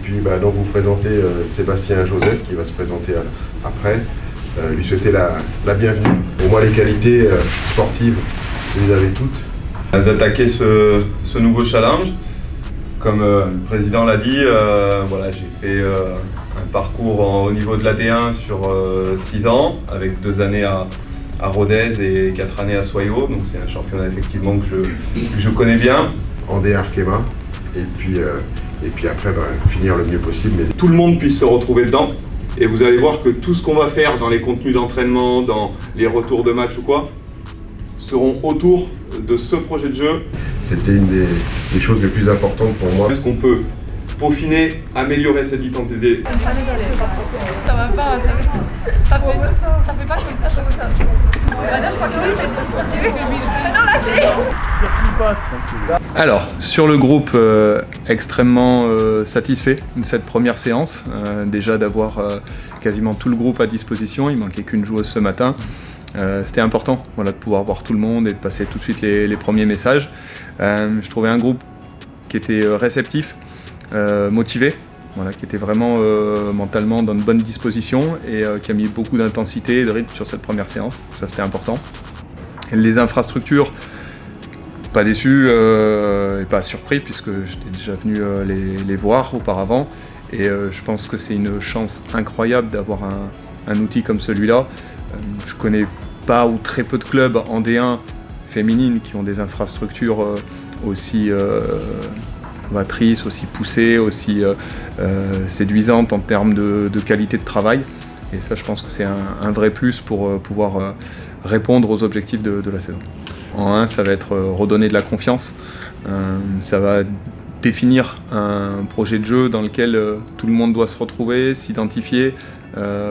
puis donc vous présentez Sébastien Joseph qui va se présenter après. Lui souhaiter la bienvenue. Pour moi, les qualités sportives, vous les avez toutes. D'attaquer ce nouveau challenge. Comme le président l'a dit, voilà, j'ai fait un parcours au niveau de la D1 sur 6 ans, avec 2 années à Rodez et 4 années à Soyo. Donc c'est un championnat effectivement que je connais bien. En D1 Arkema, et puis après finir le mieux possible. Mais tout le monde puisse se retrouver dedans. Et vous allez voir que tout ce qu'on va faire dans les contenus d'entraînement, dans les retours de match ou quoi, seront autour de ce projet de jeu. C'était une des choses les plus importantes pour moi. Est-ce qu'on peut peaufiner, améliorer cette identité? Ça va pas, ça fait pas comme ça. Là, je crois que non, là, c'est... Alors, sur le groupe, extrêmement satisfait de cette première séance. Déjà d'avoir quasiment tout le groupe à disposition, il manquait qu'une joueuse ce matin. C'était important, voilà, de pouvoir voir tout le monde et de passer tout de suite les premiers messages. Je trouvais un groupe qui était réceptif, motivé, voilà, qui était vraiment mentalement dans de bonnes dispositions et qui a mis beaucoup d'intensité et de rythme sur cette première séance. Ça, c'était important. Et les infrastructures, pas déçu et pas surpris puisque j'étais déjà venu les voir auparavant. Et je pense que c'est une chance incroyable d'avoir un outil comme celui-là. Je connais pas ou très peu de clubs en D1 féminines qui ont des infrastructures aussi novatrices, aussi poussées, aussi séduisantes en termes de qualité de travail. Et ça, je pense que c'est un vrai plus pour pouvoir répondre aux objectifs de la saison. En 1, ça va être redonner de la confiance. Ça va définir un projet de jeu dans lequel tout le monde doit se retrouver, s'identifier,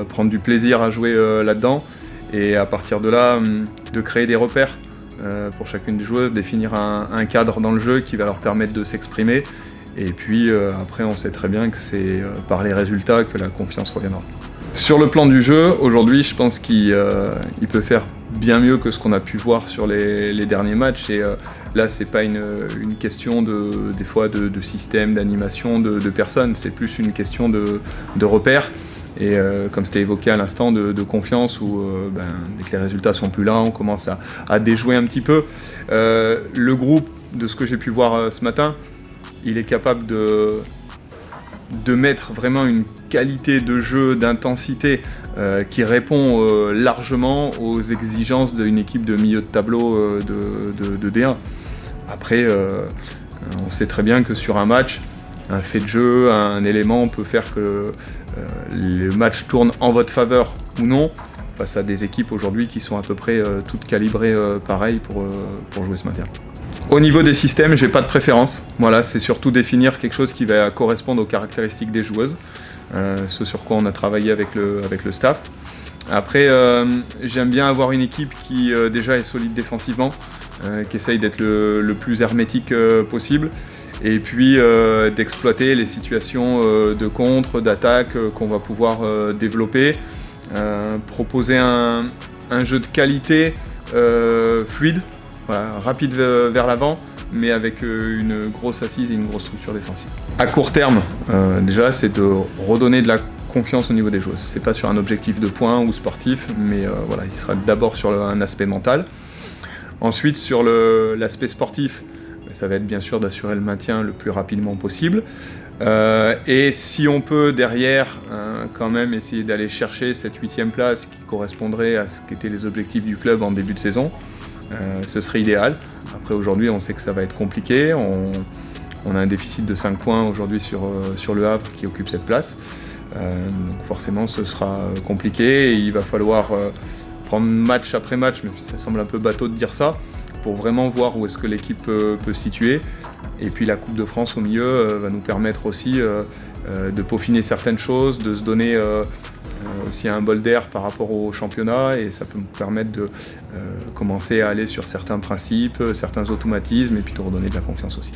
prendre du plaisir à jouer là-dedans. Et à partir de là, de créer des repères pour chacune des joueuses, définir un cadre dans le jeu qui va leur permettre de s'exprimer. Et puis après, on sait très bien que c'est par les résultats que la confiance reviendra. Sur le plan du jeu, aujourd'hui, je pense qu'il peut faire bien mieux que ce qu'on a pu voir sur les derniers matchs. Et là, c'est pas une question des fois de système, d'animation, de personnes. C'est plus une question de repères. Et comme c'était évoqué à l'instant, de confiance où dès que les résultats sont plus là, on commence à déjouer un petit peu. Le groupe, de ce que j'ai pu voir ce matin, il est capable de mettre vraiment une qualité de jeu, d'intensité qui répond largement aux exigences d'une équipe de milieu de tableau de D1. Après, on sait très bien que sur un match, un fait de jeu, un élément peut faire que le match tourne en votre faveur ou non, face à des équipes aujourd'hui qui sont à peu près toutes calibrées pareil pour jouer ce matin. Au niveau des systèmes, j'ai pas de préférence. Voilà, c'est surtout définir quelque chose qui va correspondre aux caractéristiques des joueuses, ce sur quoi on a travaillé avec le staff. Après, j'aime bien avoir une équipe qui déjà est solide défensivement, qui essaye d'être le plus hermétique possible. Et puis d'exploiter les situations de contre, d'attaque qu'on va pouvoir développer, proposer un jeu de qualité fluide, voilà, rapide vers l'avant, mais avec une grosse assise et une grosse structure défensive. À court terme, déjà, c'est de redonner de la confiance au niveau des joueuses. C'est pas sur un objectif de points ou sportif, mais voilà, il sera d'abord sur un aspect mental. Ensuite, sur l'aspect sportif, ça va être bien sûr d'assurer le maintien le plus rapidement possible. Et si on peut derrière quand même essayer d'aller chercher cette 8e place qui correspondrait à ce qu'étaient les objectifs du club en début de saison, ce serait idéal. Après aujourd'hui on sait que ça va être compliqué. On a un déficit de 5 points aujourd'hui sur le Havre qui occupe cette place. Donc forcément ce sera compliqué et il va falloir prendre match après match, mais ça semble un peu bateau de dire ça, pour vraiment voir où est-ce que l'équipe peut se situer. Et puis la Coupe de France au milieu va nous permettre aussi de peaufiner certaines choses, de se donner aussi un bol d'air par rapport au championnat, et ça peut nous permettre de commencer à aller sur certains principes, certains automatismes, et puis de redonner de la confiance aussi.